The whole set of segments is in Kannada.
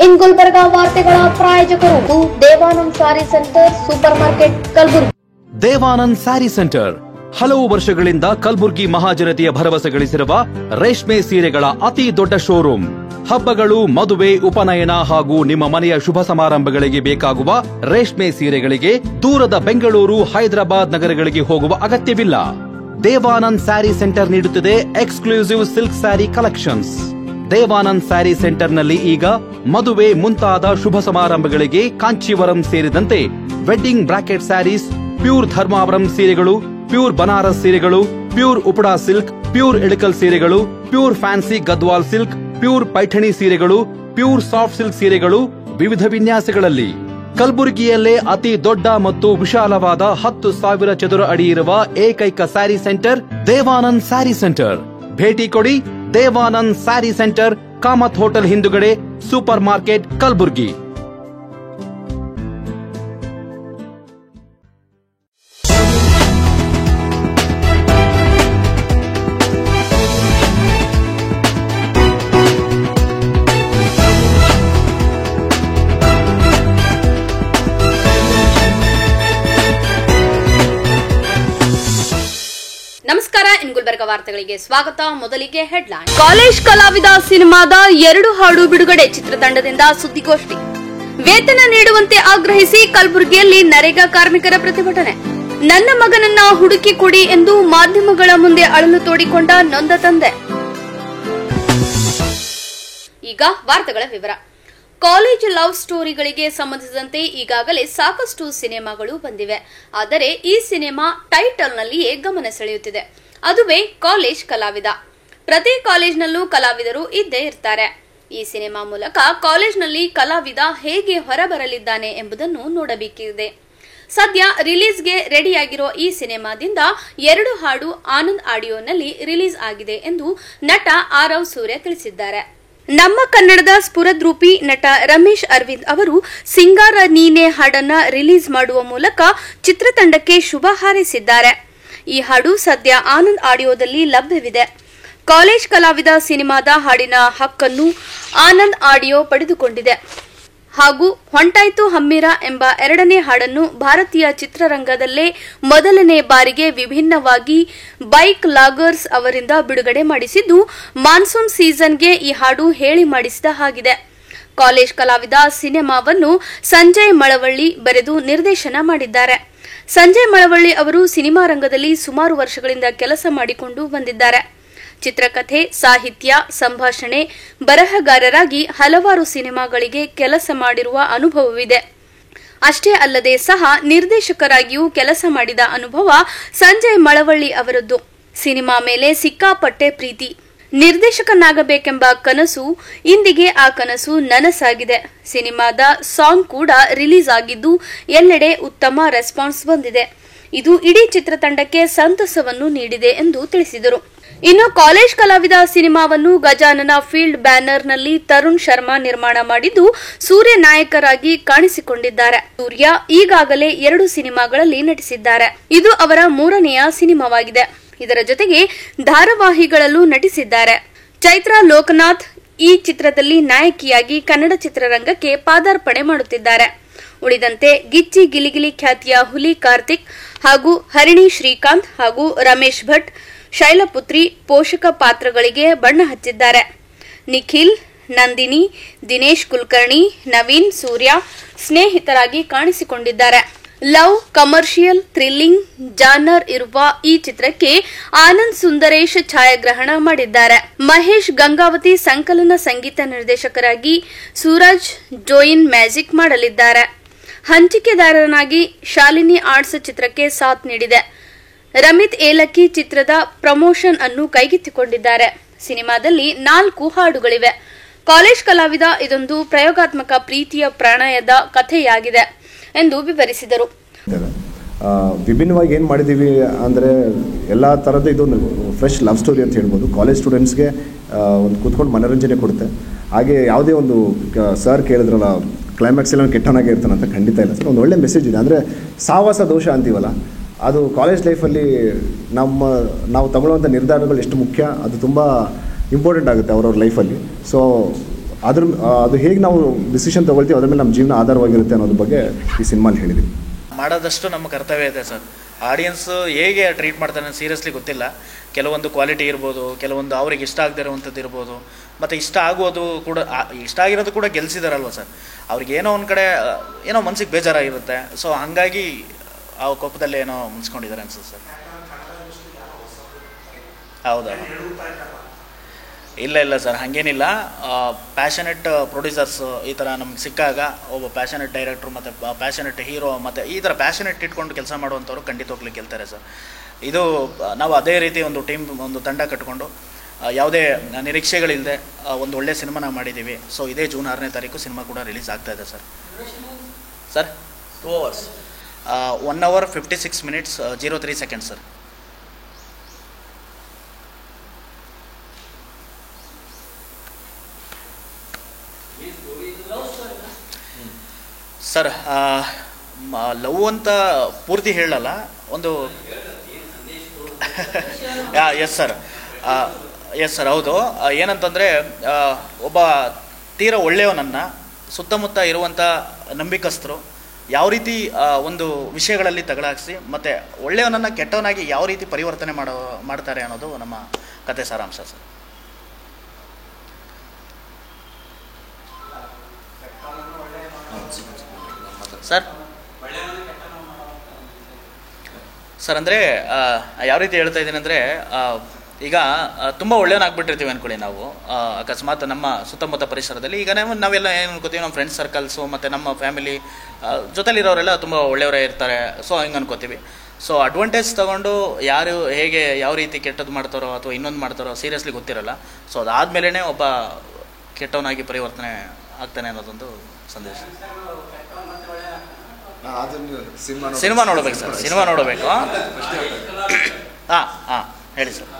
ಇನ್ ಗುಲ್ಬರ್ಗಾ ವಾರ್ತೆಗಳ ಪ್ರಾಯೋಜಕರು Devanand sari centre super market Kalaburagi. Devanand sari centre ಹಲವು ವರ್ಷಗಳಿಂದ ಕಲಬುರಗಿ ಮಹಾಜನತೆಯ ಭರವಸೆ ಗಳಿಸಿರುವ ರೇಷ್ಮೆ ಸೀರೆಗಳ ಅತಿ ದೊಡ್ಡ ಶೋರೂಮ್. ಹಬ್ಬಗಳು, ಮದುವೆ, ಉಪನಯನ ಹಾಗೂ ನಿಮ್ಮ ಮನೆಯ ಶುಭ ಸಮಾರಂಭಗಳಿಗೆ ಬೇಕಾಗುವ ರೇಷ್ಮೆ ಸೀರೆಗಳಿಗೆ ದೂರದ ಬೆಂಗಳೂರು, ಹೈದರಾಬಾದ್ ನಗರಗಳಿಗೆ ಹೋಗುವ ಅಗತ್ಯವಿಲ್ಲ. ದೇವಾನಂದ್ ಸ್ಯಾರಿ ಸೆಂಟರ್ ನೀಡುತ್ತಿದೆ exclusive silk sari collections. Devanand sari ಸೆಂಟರ್ನಲ್ಲಿ ಈಗ ಮದುವೆ ಮುಂತಾದ ಶುಭ ಸಮಾರಂಭಗಳಿಗೆ ಕಾಂಚೀವರಂ ಸೇರಿದಂತೆ wedding bracket saris, pure Dharmavaram ಸೀರೆಗಳು, ಪ್ಯೂರ್ ಬನಾರಸ್ ಸೀರೆಗಳು, pure Uppada silk, pure Ilkal ಸೀರೆಗಳು, pure fancy Gadwal silk, pure Paithani ಸೀರೆಗಳು, ಪ್ಯೂರ್ ಸಾಫ್ಟ್ ಸಿಲ್ಕ್ ಸೀರೆಗಳು ವಿವಿಧ ವಿನ್ಯಾಸಗಳಲ್ಲಿ. ಕಲಬುರಗಿಯಲ್ಲೇ ಅತಿ ದೊಡ್ಡ ಮತ್ತು ವಿಶಾಲವಾದ 10,000 ಚದುರ ಅಡಿ ಇರುವ ಏಕೈಕ ಸ್ಯಾರಿ ಸೆಂಟರ್ ದೇವಾನಂದ್ ಸ್ಯಾರಿ ಸೆಂಟರ್. ಭೇಟಿ ಕೊಡಿ. ದೇವಾನಂದ್ ಸ್ಯಾರಿ ಸೆಂಟರ್, ಕಾಮತ್ ಹೋಟೆಲ್ ಹಿಂದುಗಡೆ, ಸೂಪರ್ ಮಾರ್ಕೆಟ್, ಕಲಬುರಗಿ. ನಮಸ್ಕಾರ. ಇನ್ ಗುಲ್ಬರ್ಗಾ ವಾರ್ತೆಗಳಿಗೆ ಸ್ವಾಗತ. ಮೊದಲಿಗೆ ಹೆಡ್ಲೈನ್. ಕಾಲೇಜ್ ಕಲಾವಿದ ಸಿನಿಮಾದ 2 ಹಾಡು ಬಿಡುಗಡೆ. ಚಿತ್ರತಂಡದಿಂದ ಸುದ್ದಿಗೋಷ್ಠಿ. ವೇತನ ನೀಡುವಂತೆ ಆಗ್ರಹಿಸಿ ಕಲಬುರಗಿಯಲ್ಲಿ ನರೇಗಾ ಕಾರ್ಮಿಕರ ಪ್ರತಿಭಟನೆ. ನನ್ನ ಮಗನನ್ನ ಹುಡುಕಿ ಕೊಡಿ ಎಂದು ಮಾಧ್ಯಮಗಳ ಮುಂದೆ ಅಳಲು ತೋಡಿಕೊಂಡ ನೊಂದ ತಂದೆ. ಈಗ ವಾರ್ತೆಗಳ ವಿವರ. ಕಾಲೇಜ್ ಲವ್ ಸ್ಟೋರಿಗಳಿಗೆ ಸಂಬಂಧಿಸಿದಂತೆ ಈಗಾಗಲೇ ಸಾಕಷ್ಟು ಸಿನಿಮಾಗಳು ಬಂದಿವೆ. ಆದರೆ ಈ ಸಿನಿಮಾ ಟೈಟಲ್ನಲ್ಲಿಯೇ ಗಮನ ಸೆಳೆಯುತ್ತಿದೆ. ಅದುವೇ ಕಾಲೇಜ್ ಕಲಾವಿದ. ಪ್ರತಿ ಕಾಲೇಜ್ನಲ್ಲೂ ಕಲಾವಿದರು ಇದ್ದೇ ಇರ್ತಾರೆ. ಈ ಸಿನಿಮಾ ಮೂಲಕ ಕಾಲೇಜ್ನಲ್ಲಿ ಕಲಾವಿದ ಹೇಗೆ ಹೊರಬರಲಿದ್ದಾನೆ ಎಂಬುದನ್ನು ನೋಡಬೇಕಿದೆ. ಸದ್ಯ ರಿಲೀಸ್ಗೆ ರೆಡಿಯಾಗಿರೋ ಈ ಸಿನಿಮಾದಿಂದ 2 ಹಾಡು ಆನಂದ್ ಆಡಿಯೋನಲ್ಲಿ ರಿಲೀಸ್ ಆಗಿದೆ ಎಂದು ನಟ ಆರವ್ ಸೂರ್ಯ ತಿಳಿಸಿದ್ದಾರೆ. ನಮ್ಮ ಕನ್ನಡದ ಸ್ಫುರದ್ರೂಪಿ ನಟ ರಮೇಶ್ ಅರವಿಂದ್ ಅವರು ಸಿಂಗಾರ ನೀನೆ ಹಾಡನ್ನ ರಿಲೀಸ್ ಮಾಡುವ ಮೂಲಕ ಚಿತ್ರತಂಡಕ್ಕೆ ಶುಭ ಹಾರೈಸಿದ್ದಾರೆ. ಈ ಹಾಡು ಸದ್ಯ ಆನಂದ್ ಆಡಿಯೋದಲ್ಲಿ ಲಭ್ಯವಿದೆ. ಕಾಲೇಜ್ ಕಲಾವಿದ ಸಿನಿಮಾದ ಹಾಡಿನ ಹಕ್ಕನ್ನು ಆನಂದ್ ಆಡಿಯೋ ಪಡೆದುಕೊಂಡಿದೆ ಹಾಗೂ ಹೊಂಟಾಯ್ತು ಹಮ್ಮಿರ ಎಂಬ 2ನೇ ಹಾಡನ್ನು ಭಾರತೀಯ ಚಿತ್ರರಂಗದಲ್ಲೇ ಮೊದಲನೇ ಬಾರಿಗೆ ವಿಭಿನ್ನವಾಗಿ ಬೈಕ್ ಲಾಗರ್ಸ್ ಅವರಿಂದ ಬಿಡುಗಡೆ ಮಾಡಿಸಿದ್ದು, ಮಾನ್ಸೂನ್ ಸೀಸನ್ಗೆ ಈ ಹಾಡು ಹೇಳಿ ಮಾಡಿಸಿದ ಹಾಗಿದೆ. ಕಾಲೇಜ್ ಕಲಾವಿದ ಸಿನಿಮಾವನ್ನು ಸಂಜಯ್ ಮಳವಳ್ಳಿ ಬರೆದು ನಿರ್ದೇಶನ ಮಾಡಿದ್ದಾರೆ. ಸಂಜಯ್ ಮಳವಳ್ಳಿ ಅವರು ಸಿನಿಮಾ ರಂಗದಲ್ಲಿ ಸುಮಾರು ವರ್ಷಗಳಿಂದ ಕೆಲಸ ಮಾಡಿಕೊಂಡು ಬಂದಿದ್ದಾರೆ. ಚಿತ್ರಕಥೆ, ಸಾಹಿತ್ಯ, ಸಂಭಾಷಣೆ, ಬರಹಗಾರರಾಗಿ ಹಲವಾರು ಸಿನಿಮಾಗಳಿಗೆ ಕೆಲಸ ಮಾಡಿರುವ ಅನುಭವವಿದೆ. ಅಷ್ಟೇ ಅಲ್ಲದೆ ಸಹ ನಿರ್ದೇಶಕರಾಗಿಯೂ ಕೆಲಸ ಮಾಡಿದ ಅನುಭವ ಸಂಜಯ್ ಮಳವಳ್ಳಿ ಅವರದ್ದು. ಸಿನಿಮಾ ಮೇಲೆ ಸಿಕ್ಕಾಪಟ್ಟೆ ಪ್ರೀತಿ. ನಿರ್ದೇಶಕನಾಗಬೇಕೆಂಬ ಕನಸು, ಇಂದಿಗೆ ಆ ಕನಸು ನನಸಾಗಿದೆ. ಸಿನಿಮಾದ ಸಾಂಗ್ ಕೂಡ ರಿಲೀಸ್ ಆಗಿದ್ದು ಎಲ್ಲೆಡೆ ಉತ್ತಮ ರೆಸ್ಪಾನ್ಸ್ ಬಂದಿದೆ. ಇದು ಇಡೀ ಚಿತ್ರತಂಡಕ್ಕೆ ಸಂತಸವನ್ನು ನೀಡಿದೆ ಎಂದು ತಿಳಿಸಿದರು. ಇನ್ನು ಕಾಲೇಜ್ ಕಲಾವಿದ ಸಿನಿಮಾವನ್ನು ಗಜಾನನ ಫೀಲ್ಡ್ ಬ್ಯಾನರ್ನಲ್ಲಿ ತರುಣ್ ಶರ್ಮಾ ನಿರ್ಮಾಣ ಮಾಡಿದ್ದು, ಸೂರ್ಯ ನಾಯಕರಾಗಿ ಕಾಣಿಸಿಕೊಂಡಿದ್ದಾರೆ. ಸೂರ್ಯ ಈಗಾಗಲೇ 2 ಸಿನಿಮಾಗಳಲ್ಲಿ ನಟಿಸಿದ್ದಾರೆ. ಇದು ಅವರ 3ನೆಯ ಸಿನಿಮಾವಾಗಿದೆ. ಇದರ ಜೊತೆಗೆ ಧಾರಾವಾಹಿಗಳಲ್ಲೂ ನಟಿಸಿದ್ದಾರೆ. ಚೈತ್ರಾ ಲೋಕನಾಥ್ ಈ ಚಿತ್ರದಲ್ಲಿ ನಾಯಕಿಯಾಗಿ ಕನ್ನಡ ಚಿತ್ರರಂಗಕ್ಕೆ ಪಾದಾರ್ಪಣೆ ಮಾಡುತ್ತಿದ್ದಾರೆ. ಉಳಿದಂತೆ ಗಿಚ್ಚಿ ಗಿಲಿಗಿಲಿ ಖ್ಯಾತಿಯ ಹುಲಿ ಕಾರ್ತಿಕ್ ಹಾಗೂ ಹರಿಣಿ ಶ್ರೀಕಾಂತ್ ಹಾಗೂ ರಮೇಶ್ ಭಟ್, ಶೈಲಪುತ್ರಿ ಪೋಷಕ ಪಾತ್ರಗಳಿಗೆ ಬಣ್ಣ ಹಚ್ಚಿದ್ದಾರೆ. ನಿಖಿಲ್, ನಂದಿನಿ, ದಿನೇಶ್ ಕುಲಕರ್ಣಿ, ನವೀನ್, ಸೂರ್ಯ ಸ್ನೇಹಿತರಾಗಿ ಕಾಣಿಸಿಕೊಂಡಿದ್ದಾರೆ. ಲವ್, ಕಮರ್ಷಿಯಲ್, ಥ್ರಿಲ್ಲಿಂಗ್ ಜಾನರ್ ಇರುವ ಈ ಚಿತ್ರಕ್ಕೆ ಆನಂದ್ ಸುಂದರೇಶ್ ಛಾಯಾಗ್ರಹಣ ಮಾಡಿದ್ದಾರೆ. ಮಹೇಶ್ ಗಂಗಾವತಿ ಸಂಕಲನ ಸಂಗೀತ ನಿರ್ದೇಶಕರಾಗಿ ಸೂರಜ್ ಜೋಯಿನ್ ಮ್ಯಾಜಿಕ್ ಮಾಡಲಿದ್ದಾರೆ. ಹಂಚಿಕೆದಾರನಾಗಿ ಶಾಲಿನಿ ಆರ್ಟ್ಸ್ ಚಿತ್ರಕ್ಕೆ ಸಾಥ್ ನೀಡಿದೆ. ರಮಿತ್ ಏಲಕ್ಕಿ ಚಿತ್ರದ ಪ್ರಮೋಷನ್ ಅನ್ನು ಕೈಗೆತ್ತಿಕೊಂಡಿದ್ದಾರೆ. ಸಿನಿಮಾದಲ್ಲಿ 4 ಹಾಡುಗಳಿವೆ. ಕಾಲೇಜ್ ಕಲಾವಿದ ಇದೊಂದು ಪ್ರಯೋಗಾತ್ಮಕ ಪ್ರೀತಿಯ ಪ್ರಣಯದ ಕಥೆಯಾಗಿದೆ ಎಂದು ವಿವರಿಸಿದರು. ವಿಭಿನ್ನವಾಗಿ ಏನು ಮಾಡಿದ್ದೀವಿ ಅಂದರೆ ಎಲ್ಲ ಥರದ್ದು ಇದೊಂದು ಫ್ರೆಶ್ ಲವ್ ಸ್ಟೋರಿ ಅಂತ ಹೇಳ್ಬೋದು. ಕಾಲೇಜ್ ಸ್ಟೂಡೆಂಟ್ಸ್ಗೆ ಒಂದು ಕೂತ್ಕೊಂಡು ಮನೋರಂಜನೆ ಕೊಡುತ್ತೆ. ಹಾಗೆ ಯಾವುದೇ ಒಂದು ಸರ್ ಕೇಳಿದ್ರಲ್ಲ ಕ್ಲೈಮ್ಯಾಕ್ಸ್ ಎಲ್ಲ ಕೆಟ್ಟನಾಗೆ ಇರ್ತಾನಂತ, ಖಂಡಿತ ಇಲ್ಲ ಸರ್. ಒಂದು ಒಳ್ಳೆ ಮೆಸೇಜ್ ಇದೆ. ಅಂದರೆ ಸಾವಾಸ ದೋಷ ಅಂತೀವಲ್ಲ, ಅದು ಕಾಲೇಜ್ ಲೈಫಲ್ಲಿ ನಾವು ತಗೊಳ್ಳುವಂಥ ನಿರ್ಧಾರಗಳು ಎಷ್ಟು ಮುಖ್ಯ, ಅದು ತುಂಬ ಇಂಪಾರ್ಟೆಂಟ್ ಆಗುತ್ತೆ ಅವ್ರವ್ರ ಲೈಫಲ್ಲಿ. ಸೊ ಅದು ಹೇಗೆ ನಾವು ಡಿಸಿಷನ್ ತೊಗೊಳ್ತೀವಿ ಅದ್ರ ಮೇಲೆ ನಮ್ಮ ಜೀವನ ಆಧಾರವಾಗಿರುತ್ತೆ ಅನ್ನೋದ್ರ ಬಗ್ಗೆ ಈ ಸಿನಿಮಾಲಿ ಹೇಳಿದ್ದೀವಿ. ಮಾಡೋದಷ್ಟು ನಮ್ಮ ಕರ್ತವ್ಯ ಇದೆ ಸರ್. ಆಡಿಯನ್ಸ್ ಹೇಗೆ ಟ್ರೀಟ್ ಮಾಡ್ತಾರೆ ಸೀರಿಯಸ್ಲಿ ಗೊತ್ತಿಲ್ಲ. ಕೆಲವೊಂದು ಕ್ವಾಲಿಟಿ ಇರ್ಬೋದು, ಕೆಲವೊಂದು ಅವ್ರಿಗೆ ಇಷ್ಟ ಆಗದೇ ಇರುವಂಥದ್ದು ಇರ್ಬೋದು, ಮತ್ತು ಇಷ್ಟ ಆಗೋದು ಕೂಡ, ಇಷ್ಟ ಆಗಿರೋದು ಕೂಡ ಗೆಲ್ಸಿದಾರಲ್ವ ಸರ್. ಅವ್ರಿಗೆ ಏನೋ ಒಂದು ಕಡೆ ಏನೋ ಮನ್ಸಿಗೆ ಬೇಜಾರಾಗಿರುತ್ತೆ. ಸೊ ಹಾಗಾಗಿ ಆ ಕೋಪದಲ್ಲಿ ಏನೋ ಮುನ್ಸ್ಕೊಂಡಿದ್ದಾರೆ ಅನ್ಸುತ್ತೆ ಸರ್. ಹೌದಾ? ಇಲ್ಲ ಸರ್, ಹಾಗೇನಿಲ್ಲ. ಪ್ಯಾಷನೆಟ್ ಪ್ರೊಡ್ಯೂಸರ್ಸ್ ಈ ಥರ ನಮ್ಗೆ ಸಿಕ್ಕಾಗ ಒಬ್ಬ ಪ್ಯಾಷನೆಟ್ ಡೈರೆಕ್ಟ್ರು ಮತ್ತು ಪ್ಯಾಷನೆಟ್ ಹೀರೋ ಮತ್ತು ಈ ಥರ ಪ್ಯಾಷನೆಟ್ ಇಟ್ಕೊಂಡು ಕೆಲಸ ಮಾಡುವಂಥವ್ರು ಖಂಡಿತವಾಗ್ಲೂ ಗೆಲ್ತಾರೆ ಸರ್. ಇದು ನಾವು ಅದೇ ರೀತಿ ಒಂದು ಟೀಮ್, ಒಂದು ತಂಡ ಕಟ್ಕೊಂಡು ಯಾವುದೇ ನಿರೀಕ್ಷೆಗಳಿಲ್ಲದೆ ಒಂದು ಒಳ್ಳೆ ಸಿನಿಮಾನ ಮಾಡಿದ್ದೀವಿ. ಸೊ ಇದೇ ಜೂನ್ 6ನೇ ತಾರೀಕು ಸಿನಿಮಾ ಕೂಡ ರಿಲೀಸ್ ಆಗ್ತಾ ಇದೆ sir. 2 hours 1 hour 56 minutes 03 seconds sir. Sir love ಅಂತ ಪೂರ್ತಿ ಹೇಳಲ್ಲ, ಒಂದು ಎಸ್ ಸರ್ ಹೌದು. ಏನಂತಂದರೆ ಒಬ್ಬ ತೀರ ಒಳ್ಳೆಯವನನ್ನು ಸುತ್ತಮುತ್ತ ಇರುವಂಥ ನಂಬಿಕಸ್ಥರು ಯಾವ ರೀತಿ ಒಂದು ವಿಷಯಗಳಲ್ಲಿ ತಗಲಾಕಿಸಿ ಮತ್ತು ಒಳ್ಳೆಯವನನ್ನು ಕೆಟ್ಟವನಾಗಿ ಯಾವ ರೀತಿ ಪರಿವರ್ತನೆ ಮಾಡ್ತಾರೆ ಅನ್ನೋದು ನಮ್ಮ ಕತೆ ಸಾರಾಂಶ ಸರ್. ಸರ್ ಅಂದರೆ ಯಾವ ರೀತಿ ಹೇಳ್ತಾ ಇದ್ದೀನಿ ಅಂದರೆ, ಈಗ ತುಂಬ ಒಳ್ಳೆಯವನಾಗ್ಬಿಟ್ಟಿರ್ತೀವಿ ಅಂದ್ಕೊಳ್ಳಿ ನಾವು, ಅಕಸ್ಮಾತ್ ನಮ್ಮ ಸುತ್ತಮುತ್ತ ಪರಿಸರದಲ್ಲಿ. ಈಗ ನಾವೆಲ್ಲ ಏನು ಅನ್ಕೋತೀವಿ, ನಮ್ಮ ಫ್ರೆಂಡ್ಸ್ ಸರ್ಕಲ್ಸು ಮತ್ತು ನಮ್ಮ ಫ್ಯಾಮಿಲಿ ಜೊತೆಲಿರೋರೆಲ್ಲ ತುಂಬ ಒಳ್ಳೆಯವರೇ ಇರ್ತಾರೆ. ಸೊ ಹಿಂಗೆ ಅನ್ಕೋತೀವಿ. ಸೊ ಅಡ್ವಾಂಟೇಜ್ ತೊಗೊಂಡು ಯಾರು ಹೇಗೆ ಯಾವ ರೀತಿ ಕೆಟ್ಟದ್ದು ಮಾಡ್ತಾರೋ ಅಥವಾ ಇನ್ನೊಂದು ಮಾಡ್ತಾರೋ ಸೀರಿಯಸ್ಲಿ ಗೊತ್ತಿರಲ್ಲ. ಸೊ ಅದಾದಮೇಲೆ ಒಬ್ಬ ಕೆಟ್ಟವನಾಗಿ ಪರಿವರ್ತನೆ ಆಗ್ತಾನೆ ಅನ್ನೋದೊಂದು ಸಂದೇಶ. ಸಿನಿಮಾ ನೋಡಬೇಕು ಸರ್, ಸಿನಿಮಾ ನೋಡಬೇಕು. ಹಾಂ ಹೇಳಿ ಸರ್.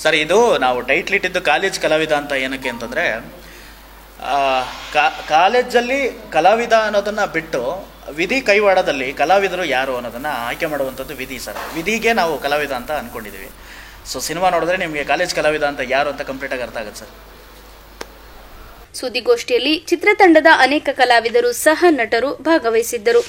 ಸರ್ ಇದು ನಾವು ಟೈಟ್ಲ್ ಇಟ್ಟಿದ್ದು ಕಾಲೇಜ್ ಕಲಾವಿದ ಅಂತ. ಏನಕ್ಕೆ ಅಂತಂದರೆ, ಕಾಲೇಜಲ್ಲಿ ಕಲಾವಿದ ಅನ್ನೋದನ್ನು ಬಿಟ್ಟು ವಿಧಿ ಕೈವಾಡದಲ್ಲಿ ಕಲಾವಿದರು ಯಾರು ಅನ್ನೋದನ್ನು ಆಯ್ಕೆ ಮಾಡುವಂಥದ್ದು ವಿಧಿ ಸರ್. ವಿಧಿಗೆ ನಾವು ಕಲಾವಿದ ಅಂತ ಅಂದ್ಕೊಂಡಿದ್ದೀವಿ. ಸೊ ಸಿನಿಮಾ ನೋಡಿದ್ರೆ ನಿಮಗೆ ಕಾಲೇಜ್ ಕಲಾವಿದ ಅಂತ ಯಾರು ಅಂತ ಕಂಪ್ಲೀಟಾಗಿ ಅರ್ಥ ಆಗುತ್ತೆ ಸರ್. ಸುದ್ದಿಗೋಷ್ಠಿಯಲ್ಲಿ ಚಿತ್ರತಂಡದ ಅನೇಕ ಕಲಾವಿದರು ಸಹ ನಟರು ಭಾಗವಹಿಸಿದ್ದರು.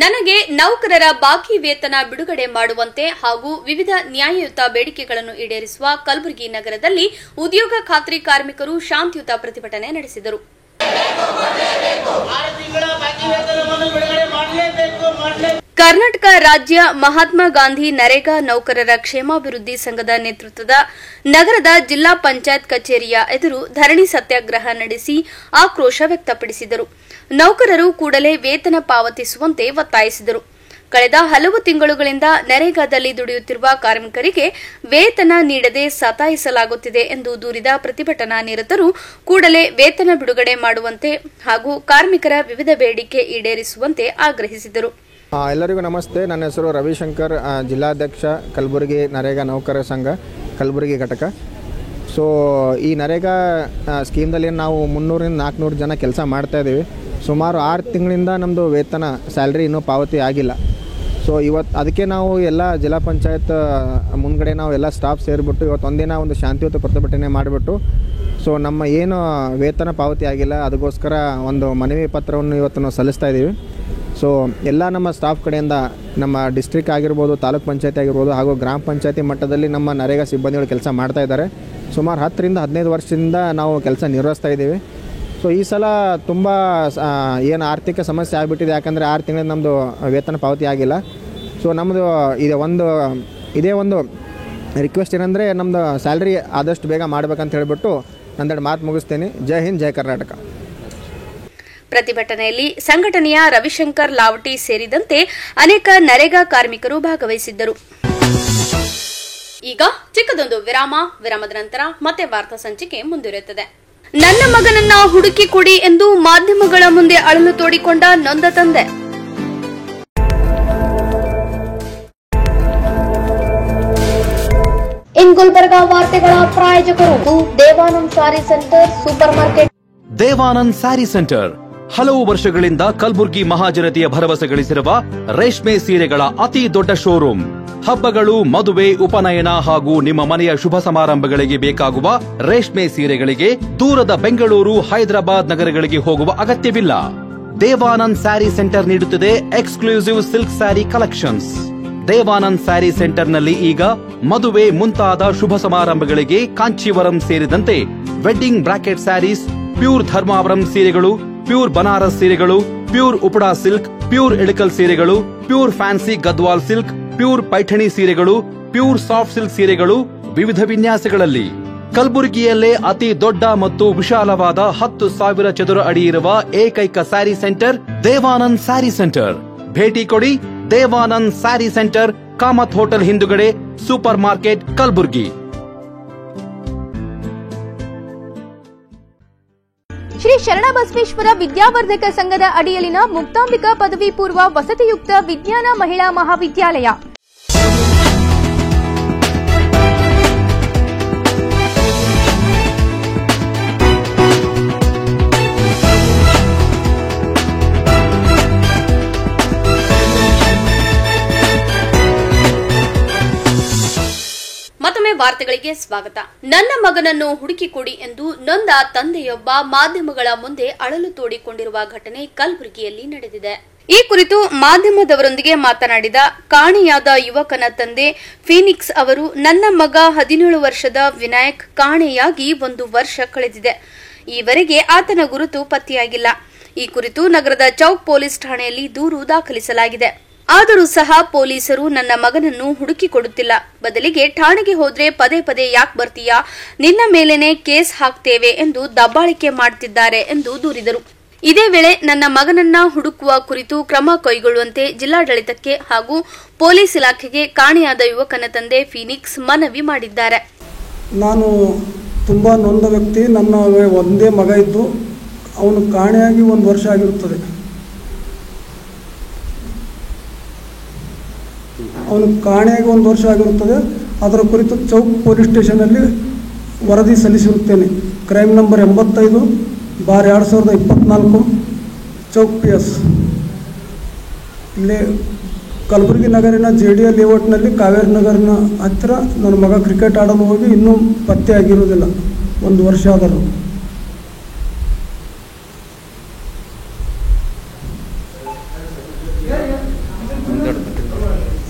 ನನಗೆ ನೌಕರರ ಬಾಕಿ ವೇತನ ಬಿಡುಗಡೆ ಮಾಡುವಂತೆ ಹಾಗೂ ವಿವಿಧ ನ್ಯಾಯಯುತ ಬೇಡಿಕೆಗಳನ್ನು ಈಡೇರಿಸುವ ಕಲಬುರಗಿ ನಗರದಲ್ಲಿ ಉದ್ಯೋಗ ಖಾತ್ರಿ ಕಾರ್ಮಿಕರು ಶಾಂತಿಯುತ ಪ್ರತಿಭಟನೆ ನಡೆಸಿದರು. ಕರ್ನಾಟಕ ರಾಜ್ಯ ಮಹಾತ್ಮ ಗಾಂಧಿ ನರೇಗಾ ನೌಕರರ ಕ್ಷೇಮಾಭಿವೃದ್ಧಿ ಸಂಘದ ನೇತೃತ್ವದ ನಗರದ ಜಿಲ್ಲಾ ಪಂಚಾಯತ್ ಕಚೇರಿಯ ಎದುರು ಧರಣಿ ಸತ್ಯಾಗ್ರಹ ನಡೆಸಿ ಆಕ್ರೋಶ ವ್ಯಕ್ತಪಡಿಸಿದರು. ನೌಕರರು ಕೂಡಲೇ ವೇತನ ಪಾವತಿಸುವಂತೆ ಒತ್ತಾಯಿಸಿದರು. ಕಳೆದ ಹಲವು ತಿಂಗಳುಗಳಿಂದ ನರೇಗಾದಲ್ಲಿ ದುಡಿಯುತ್ತಿರುವ ಕಾರ್ಮಿಕರಿಗೆ ವೇತನ ನೀಡದೆ ಸತಾಯಿಸಲಾಗುತ್ತಿದೆ ಎಂದು ದೂರಿದ ಪ್ರತಿಭಟನಾ ನಿರತರು ಕೂಡಲೇ ವೇತನ ಬಿಡುಗಡೆ ಮಾಡುವಂತೆ ಹಾಗೂ ಕಾರ್ಮಿಕರ ವಿವಿಧ ಬೇಡಿಕೆ ಈಡೇರಿಸುವಂತೆ ಆಗ್ರಹಿಸಿದರು. ಎಲ್ಲರಿಗೂ ನಮಸ್ತೆ. ನನ್ನ ಹೆಸರು ರವಿಶಂಕರ್, ಜಿಲ್ಲಾಧ್ಯಕ್ಷ ಕಲಬುರಗಿ ನರೇಗಾ ನೌಕರರ ಸಂಘ ಕಲಬುರಗಿ ಘಟಕ. ಸೊ ಈ ನರೇಗಾ ಸ್ಕೀಮ್ದಲ್ಲಿ ನಾವು 300-400 ಜನ ಕೆಲಸ ಮಾಡ್ತಾಯಿದ್ದೀವಿ. ಸುಮಾರು 6 ತಿಂಗಳಿಂದ ನಮ್ಮದು ವೇತನ ಸ್ಯಾಲ್ರಿ ಇನ್ನೂ ಪಾವತಿ ಆಗಿಲ್ಲ. ಸೊ ಅದಕ್ಕೆ ನಾವು ಎಲ್ಲ ಜಿಲ್ಲಾ ಪಂಚಾಯತ್ ಮುಂದ್ಗಡೆ ನಾವು ಎಲ್ಲ ಸ್ಟಾಫ್ ಸೇರಿಬಿಟ್ಟು ಇವತ್ತು ಒಂದಿನ ಒಂದು ಶಾಂತಿಯುತ ಪ್ರತಿಭಟನೆ ಮಾಡಿಬಿಟ್ಟು ಸೊ ನಮ್ಮ ಏನು ವೇತನ ಪಾವತಿ ಆಗಿಲ್ಲ ಅದಕ್ಕೋಸ್ಕರ ಒಂದು ಮನವಿ ಪತ್ರವನ್ನು ಇವತ್ತು ನಾವು ಸಲ್ಲಿಸ್ತಾ ಇದ್ದೀವಿ. ಸೊ ಎಲ್ಲ ನಮ್ಮ ಸ್ಟಾಫ್ ಕಡೆಯಿಂದ ನಮ್ಮ ಡಿಸ್ಟ್ರಿಕ್ಟ್ ಆಗಿರ್ಬೋದು, ತಾಲೂಕು ಪಂಚಾಯತಿ ಆಗಿರ್ಬೋದು ಹಾಗೂ ಗ್ರಾಮ ಪಂಚಾಯತಿ ಮಟ್ಟದಲ್ಲಿ ನಮ್ಮ ನರೇಗಾ ಸಿಬ್ಬಂದಿಗಳು ಕೆಲಸ ಮಾಡ್ತಾಯಿದ್ದಾರೆ. ಸುಮಾರು 10-15 ವರ್ಷದಿಂದ ನಾವು ಕೆಲಸ ನಿರ್ವಹಿಸ್ತಾ ಇದ್ದೀವಿ. ಸೊ ಈ ಸಲ ತುಂಬ ಏನು ಆರ್ಥಿಕ ಸಮಸ್ಯೆ ಆಗಿಬಿಟ್ಟಿದೆ. ಯಾಕಂದರೆ 6 ತಿಂಗಳಿಂದ ನಮ್ಮದು ವೇತನ ಪಾವತಿ ಆಗಿಲ್ಲ. ಸೊ ನಮ್ಮದು ಇದೇ ಒಂದು ರಿಕ್ವೆಸ್ಟ್ ಏನಂದರೆ ನಮ್ಮದು ಸ್ಯಾಲ್ರಿ ಆದಷ್ಟು ಬೇಗ ಮಾಡಬೇಕಂತ ಹೇಳಿಬಿಟ್ಟು ನಂದೆರಡು ಮಾತು ಮುಗಿಸ್ತೇನೆ. ಜೈ ಹಿಂದ್, ಜೈ ಕರ್ನಾಟಕ. ಪ್ರತಿಭಟನೆಯಲ್ಲಿ ಸಂಘಟನೆಯ ರವಿಶಂಕರ್ ಲಾವಟಿ ಸೇರಿದಂತೆ ಅನೇಕ ನರೇಗಾ ಕಾರ್ಮಿಕರು ಭಾಗವಹಿಸಿದ್ದರು. ಈಗ ಚಿಕ್ಕದೊಂದು ವಿರಾಮದ ನಂತರ ಮತ್ತೆ ವಾರ್ತಾ ಸಂಚಿಕೆ ಮುಂದುವರಿಯುತ್ತದೆ. ನನ್ನ ಮಗನನ್ನ ಹುಡುಕಿ ಕೊಡಿ ಎಂದು ಮಾಧ್ಯಮಗಳ ಮುಂದೆ ಅಳಲು ತೋಡಿಕೊಂಡ ನೊಂದ ತಂದೆ. ಇನ್ ಗುಲ್ಬರ್ಗಾ ವಾರ್ತೆಗಳ ಪ್ರಾಯೋಜಕರು Devanand sari centre super market. Devanand sari centre ಹಲವು ವರ್ಷಗಳಿಂದ ಕಲಬುರ್ಗಿ ಮಹಾಜನತೆಯ ಭರವಸೆ ಗಳಿಸಿರುವ ರೇಷ್ಮೆ ಸೀರೆಗಳ ಅತಿ ದೊಡ್ಡ ಶೋರೂಮ್. ಹಬ್ಬಗಳು, ಮದುವೆ, ಉಪನಯನ ಹಾಗೂ ನಿಮ್ಮ ಮನೆಯ ಶುಭ ಸಮಾರಂಭಗಳಿಗೆ ಬೇಕಾಗುವ ರೇಷ್ಮೆ ಸೀರೆಗಳಿಗೆ ದೂರದ ಬೆಂಗಳೂರು, ಹೈದರಾಬಾದ್ ನಗರಗಳಿಗೆ ಹೋಗುವ ಅಗತ್ಯವಿಲ್ಲ. ದೇವಾನಂದ್ ಸ್ಯಾರಿ ಸೆಂಟರ್ ನೀಡುತ್ತಿದೆ exclusive silk sari collections. Devanand sari ಸೆಂಟರ್ನಲ್ಲಿ ಈಗ ಮದುವೆ ಮುಂತಾದ ಶುಭ ಸಮಾರಂಭಗಳಿಗೆ ಕಾಂಚೀವರಂ ಸೇರಿದಂತೆ wedding bracket saris, pure Dharmavaram ಸೀರೆಗಳು, ಪ್ಯೂರ್ ಬನಾರಸ್ ಸೀರೆಗಳು, pure Uppada silk, pure Ilkal ಸೀರೆಗಳು, pure fancy Gadwal silk, pure Paithani ಸೀರೆಗಳು, ಪ್ಯೂರ್ ಸಾಫ್ಟ್ ಸಿಲ್ಕ್ ಸೀರೆಗಳು ವಿವಿಧ ವಿನ್ಯಾಸಗಳಲ್ಲಿ. ಕಲಬುರಗಿಯಲ್ಲೇ ಅತಿ ದೊಡ್ಡ ಮತ್ತು ವಿಶಾಲವಾದ 10,000 ಚದುರ ಅಡಿ ಇರುವ ಏಕೈಕ ಸ್ಯಾರಿ ಸೆಂಟರ್ ದೇವಾನಂದ್ ಸ್ಯಾರಿ ಸೆಂಟರ್. ಭೇಟಿ ಕೊಡಿ. ದೇವಾನಂದ್ ಸ್ಯಾರಿ ಸೆಂಟರ್, ಕಾಮತ್ ಹೋಟೆಲ್ ಹಿಂದುಗಡೆ, ಸೂಪರ್ ಮಾರ್ಕೆಟ್, ಕಲಬುರಗಿ. ಶ್ರೀ ಶರಣಬಸವೇಶ್ವರ ವಿದ್ಯಾವರ್ಧಕ ಸಂಘದ ಅಡಿಯಲ್ಲಿನ ಮುಕ್ತಾಂಬಿಕಾ ಪದವಿ ಪೂರ್ವ ವಸತಿಯುಕ್ತ ವಿಜ್ಞಾನ ಮಹಿಳಾ ಮಹಾವಿದ್ಯಾಲಯ ಮತ್ತೊಮ್ಮೆ ವಾರ್ತೆಗಳಿಗೆ ಸ್ವಾಗತ. ನನ್ನ ಮಗನನ್ನು ಹುಡುಕಿಕೊಡಿ ಎಂದು ನೊಂದ ತಂದೆಯೊಬ್ಬ ಮಾಧ್ಯಮಗಳ ಮುಂದೆ ಅಳಲು ತೋಡಿಕೊಂಡಿರುವ ಘಟನೆ ಕಲಬುರಗಿಯಲ್ಲಿ ನಡೆದಿದೆ. ಈ ಕುರಿತು ಮಾಧ್ಯಮದವರೊಂದಿಗೆ ಮಾತನಾಡಿದ ಕಾಣೆಯಾದ ಯುವಕನ ತಂದೆ ಫೀನಿಕ್ಸ್ ಅವರು, ನನ್ನ ಮಗ 17 ವರ್ಷದ ವಿನಾಯಕ್ ಕಾಣೆಯಾಗಿ 1 ವರ್ಷ ಕಳೆದಿದೆ. ಈವರೆಗೆ ಆತನ ಗುರುತು ಪತ್ತೆಯಾಗಿಲ್ಲ. ಈ ಕುರಿತು ನಗರದ ಚೌಕ್ ಪೊಲೀಸ್ ಠಾಣೆಯಲ್ಲಿ ದೂರು ದಾಖಲಿಸಲಾಗಿದೆ. ಆದರೂ ಸಹ ಪೊಲೀಸರು ನನ್ನ ಮಗನನ್ನು ಹುಡುಕಿಕೊಡುತ್ತಿಲ್ಲ. ಬದಲಿಗೆ ಠಾಣೆಗೆ ಹೋದ್ರೆ ಪದೇ ಪದೇ ಯಾಕೆ ಬರ್ತೀಯಾ, ನಿನ್ನ ಮೇಲೇನೆ ಕೇಸ್ ಹಾಕ್ತೇವೆ ಎಂದು ದಬ್ಬಾಳಿಕೆ ಮಾಡುತ್ತಿದ್ದಾರೆ ಎಂದು ದೂರಿದರು. ಇದೇ ವೇಳೆ ನನ್ನ ಮಗನನ್ನ ಹುಡುಕುವ ಕುರಿತು ಕ್ರಮ ಕೈಗೊಳ್ಳುವಂತೆ ಜಿಲ್ಲಾಡಳಿತಕ್ಕೆ ಹಾಗೂ ಪೊಲೀಸ್ ಇಲಾಖೆಗೆ ಕಾಣೆಯಾದ ಯುವಕನ ತಂದೆ ಫೀನಿಕ್ಸ್ ಮನವಿ ಮಾಡಿದ್ದಾರೆ. ನಾನು ತುಂಬ ನೊಂದ ವ್ಯಕ್ತಿ. ನನ್ನ ಒಂದೇ ಮಗ ಇದ್ದು ಅವನು ಕಾಣೆಯಾಗಿ 1 ವರ್ಷ ಆಗಿರುತ್ತದೆ. ಅವನು ಕಾಣೆಯಾಗಿ 1 ವರ್ಷ ಆಗಿರುತ್ತದೆ. ಅದರ ಕುರಿತು ಚೌಕ್ ಪೊಲೀಸ್ ಸ್ಟೇಷನಲ್ಲಿ ವರದಿ ಸಲ್ಲಿಸಿರುತ್ತೇನೆ. Crime number 85/2024 Chowk PS. ಇಲ್ಲಿ ಕಲಬುರಗಿ ನಗರಿನ JDA ಲೇಔಟ್ನಲ್ಲಿ ಕಾವೇರಿ ನಗರಿನ ಹತ್ತಿರ ನನ್ನ ಮಗ ಕ್ರಿಕೆಟ್ ಆಡಲು ಹೋಗಿ ಇನ್ನೂ ಪತ್ತೆ ಆಗಿರುವುದಿಲ್ಲ. 1 ವರ್ಷ ಆದರೂ.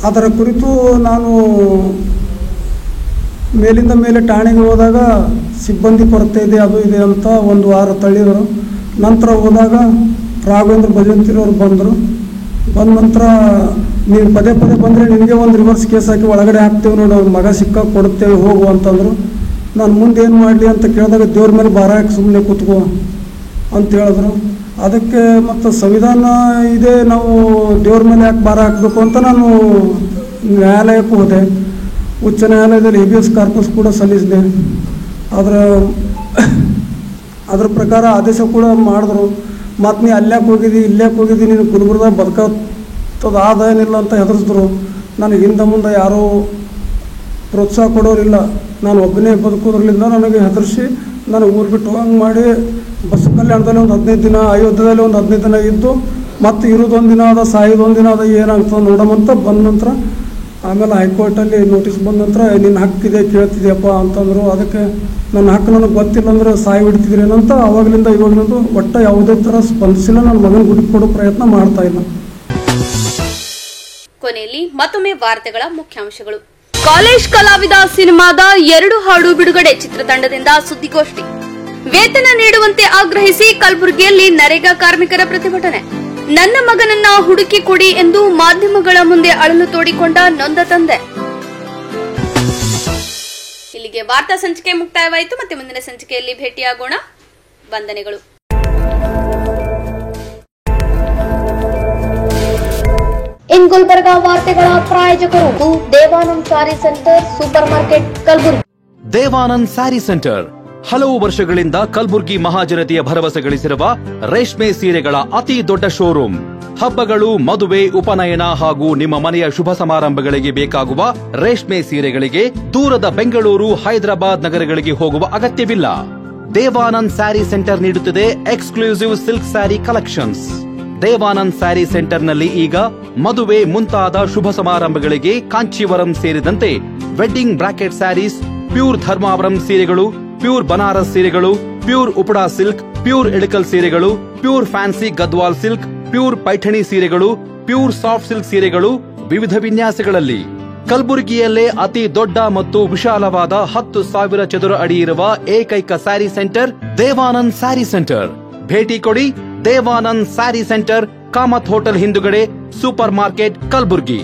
ಅದರ ಕುರಿತು ನಾನು ಮೇಲಿಂದ ಮೇಲೆ ಠಾಣೆಗೆ ಹೋದಾಗ ಸಿಬ್ಬಂದಿ ಕೊರತೆ ಇದೆ, ಅದು ಇದೆ ಅಂತ 1 ವಾರ ತಳ್ಳಿದರು. ನಂತರ ಹೋದಾಗ ರಾಘವೇಂದ್ರ ಭಜಂತಿರವರು ಬಂದ ನಂತರ ನೀವು ಪದೇ ಪದೇ ಬಂದರೆ ನಿನಗೆ ಒಂದು ರಿವರ್ಸ್ ಕೇಸ್ ಹಾಕಿ ಒಳಗಡೆ ಹಾಕ್ತೇವೆ ನೋಡಿ, ಅವ್ರ ಮಗ ಸಿಕ್ಕ ಕೊಡುತ್ತೇವೆ ಹೋಗು ಅಂತಂದರು. ನಾನು ಮುಂದೆ ಏನು ಮಾಡಲಿ ಅಂತ ಕೇಳಿದಾಗ ದೇವ್ರ ಮೇಲೆ ಭಾರ ಹಾಕಿ ಸುಮ್ಮನೆ ಕೂತ್ಕೋ ಅಂತ ಹೇಳಿದ್ರು. ಅದಕ್ಕೆ ಮತ್ತು ಸಂವಿಧಾನ ಇದೆ, ನಾವು ದೇವ್ರ ಮೇಲೆ ಯಾಕೆ ಭಾರ ಹಾಕಬೇಕು ಅಂತ ನಾನು ನ್ಯಾಯಾಲಯಕ್ಕೂ ಹೋದೆ. ಉಚ್ಚ ನ್ಯಾಯಾಲಯದಲ್ಲಿ ಹೇಬಿಯಸ್ ಕಾರ್ಪಸ್ ಕೂಡ ಸಲ್ಲಿಸಿದೆ. ಅದರ ಪ್ರಕಾರ ಆದೇಶ ಕೂಡ ಮಾಡಿದ್ರು. ಮತ್ತು ನೀ ಅಲ್ಲ್ಯಾಕೆ ಹೋಗಿದ್ದಿ, ಇಲ್ಲ್ಯಾಕೆ ಹೋಗಿದ್ದಿ, ನೀನು ಗುಲ್ಬರ್ಗ ಬದುಕತ್ತದ ಆದಾಯನಿಲ್ಲ ಅಂತ ಹೆದರಿಸಿದ್ರು. ನನಗೆ ಹಿಂದೆ ಮುಂದೆ ಯಾರೂ ಪ್ರೋತ್ಸಾಹ ಕೊಡೋರಿಲ್ಲ. ನಾನು ಒಬ್ಬನೇ ಬದುಕೋದ್ರಲ್ಲಿಂದ ನನಗೆ ಹೆದರಿಸಿ ನಾನು ಊರು ಬಿಟ್ಟು ಹೋಗಂಗೆ ಮಾಡಿ ಬಸ್ ಕಲ್ಯಾಣದಲ್ಲಿ ಒಂದು 15 ದಿನ, ಅಯೋಧ್ಯದಲ್ಲಿ ಒಂದು 15 ದಿನ ಇದ್ದು, ಮತ್ತು ಇರೋದೊಂದು ದಿನ ಅದ, ಸಾಯೋದೊಂದು ದಿನ ಅದ, ಏನಾಗ್ತದೆ ನೋಡೋಮಂತ ಬಂದ ನಂತರ ಆಮೇಲೆ ಹೈಕೋರ್ಟಲ್ಲಿ ನೋಟಿಸ್ ಬಂದ ನಂತರ ನಿನ್ನ ಹಕ್ಕಿದೆ ಕೇಳ್ತಿದ್ಯಪ್ಪ ಅಂತಂದರು. ಅದಕ್ಕೆ ನನ್ನ ಹಕ್ಕು ನನಗೆ ಗೊತ್ತಿಲ್ಲ ಅಂದರೆ ಸಾಯಿ ಬಿಡ್ತಿದ್ರೇನಂತ ಅವಾಗಲಿಂದ ಇವಾಗಲಿಂದ ಒಟ್ಟು ಯಾವುದೇ ಥರ ಸ್ಪಂದಿಸಿಲ್ಲ. ನನ್ನ ಮಗನ ಹುಡುಕಿ ಕೊಡೋ ಪ್ರಯತ್ನ ಮಾಡ್ತಾ ಇಲ್ಲ. ಕೊನೆಯಲ್ಲಿ ಮತ್ತೊಮ್ಮೆ ವಾರ್ತೆಗಳ ಮುಖ್ಯಾಂಶಗಳು. ಕಾಲೇಜ್ ಕಲಾವಿದ ಸಿನಿಮಾದ 2 ಹಾಡು ಬಿಡುಗಡೆ. ಚಿತ್ರತಂಡದಿಂದ ಸುದ್ದಿಗೋಷ್ಠಿ. ವೇತನ ನೀಡುವಂತೆ ಆಗ್ರಹಿಸಿ ಕಲಬುರಗಿಯಲ್ಲಿ ನರೇಗಾ ಕಾರ್ಮಿಕರ ಪ್ರತಿಭಟನೆ. ನನ್ನ ಮಗನನ್ನ ಹುಡುಕಿ ಕೊಡಿ ಎಂದು ಮಾಧ್ಯಮಗಳ ಮುಂದೆ ಅಳಲು ತೋಡಿಕೊಂಡ ನೊಂದ ತಂದೆ. ಇಲ್ಲಿಗೆ ವಾರ್ತಾ ಸಂಚಿಕೆ ಮುಕ್ತಾಯವಾಯಿತು. ಮತ್ತೆ ಮುಂದಿನ ಸಂಚಿಕೆಯಲ್ಲಿ ಭೇಟಿಯಾಗೋಣ. ವಂದನೆಗಳು. ಇನ್ ಗುಲ್ಬರ್ಗಾ ವಾರ್ತೆಗಳ ಪ್ರಾಯೋಜಕರು Devanand sari centre, super market, Kalaburagi. Devanand sari centre ಹಲವು ವರ್ಷಗಳಿಂದ ಕಲಬುರ್ಗಿ ಮಹಾಜನತೆಯ ಭರವಸೆ ಗಳಿಸಿರುವ ರೇಷ್ಮೆ ಸೀರೆಗಳ ಅತಿ ದೊಡ್ಡ ಶೋರೂಮ್. ಹಬ್ಬಗಳು, ಮದುವೆ, ಉಪನಯನ ಹಾಗೂ ನಿಮ್ಮ ಮನೆಯ ಶುಭ ಸಮಾರಂಭಗಳಿಗೆ ಬೇಕಾಗುವ ರೇಷ್ಮೆ ಸೀರೆಗಳಿಗೆ ದೂರದ ಬೆಂಗಳೂರು, ಹೈದರಾಬಾದ್ ನಗರಗಳಿಗೆ ಹೋಗುವ ಅಗತ್ಯವಿಲ್ಲ. ದೇವಾನಂದ್ ಸ್ಯಾರಿ ಸೆಂಟರ್ ನೀಡುತ್ತಿದೆ exclusive silk sari collections. Devanand sari ಸೆಂಟರ್ನಲ್ಲಿ ಈಗ ಮದುವೆ ಮುಂತಾದ ಶುಭ ಸಮಾರಂಭಗಳಿಗೆ ಕಾಂಚೀವರಂ ಸೇರಿದಂತೆ wedding bracket saris, pure Dharmavaram ಸೀರೆಗಳು, ಪ್ಯೂರ್ ಬನಾರಸ್ ಸೀರೆಗಳು, pure Uppada silk, pure Ilkal ಸೀರೆಗಳು, pure fancy Gadwal silk, pure Paithani ಸೀರೆಗಳು, ಪ್ಯೂರ್ ಸಾಫ್ಟ್ ಸಿಲ್ಕ್ ಸೀರೆಗಳು ವಿವಿಧ ವಿನ್ಯಾಸಗಳಲ್ಲಿ. ಕಲಬುರಗಿಯಲ್ಲೇ ಅತಿ ದೊಡ್ಡ ಮತ್ತು ವಿಶಾಲವಾದ 10,000 ಚದುರ ಅಡಿ ಇರುವ ಏಕೈಕ ಸ್ಯಾರಿ ಸೆಂಟರ್ ದೇವಾನಂದ್ ಸ್ಯಾರಿ ಸೆಂಟರ್. ಭೇಟಿ ಕೊಡಿ ದೇವಾನಂದ್ ಸ್ಯಾರಿ ಸೆಂಟರ್, ಕಾಮತ್ ಹೋಟೆಲ್ ಹಿಂದುಗಡೆ, ಸೂಪರ್ ಮಾರ್ಕೆಟ್, ಕಲಬುರಗಿ.